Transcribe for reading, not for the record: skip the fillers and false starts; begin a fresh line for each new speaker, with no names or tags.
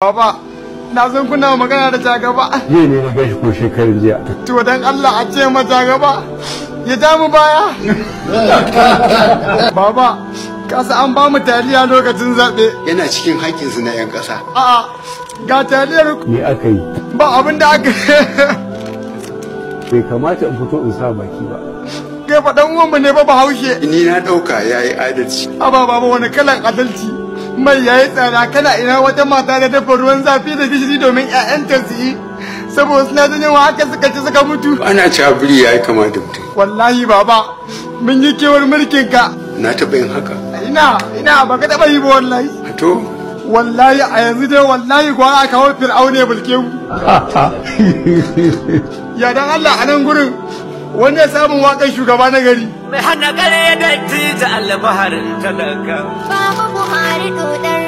Baba, na san kuna magana da jagaba.
Jiya ne na gashi ko shekarun jiya.
To dan Allah a ce ma jagaba ya ja mu baya. Baba, kasa an ba mu taliya lokacin zaɓe.
Yana cikin haƙƙinsu na 'yan ƙasa.
A'a, ga taliyar.
Me aka yi?
Ba abin da aka
Bai kamata in fito in sa baki ba.
kai faɗan uwanmu ne ba Bahaushe.
Ni na ɗauka ya yi adalci.
Aba baba wani kalan adalci. Mai yayi tsada kana ina wata mata da dafa ruwan zafi da gishiri domin 'ya'yanta su yi. Saboda suna jin yawa haka suka ci suka mutu.
Ana cewa biri ya yi kama da mutum.
Wallahi baba, mun yi kewar mulkin ka.
Na taɓa yin haka.
Ina ba ka taɓa yi ba wallahi.
To?
Wallahi a yanzu dai wallahi gwara a kawo fir'aune ya bulke mu. Ya dan Allah a nan gurin wanda ya samun waƙar shugaba na gari.
Mai hana gare da tija albaharin talaka.
Baba Buhari dodar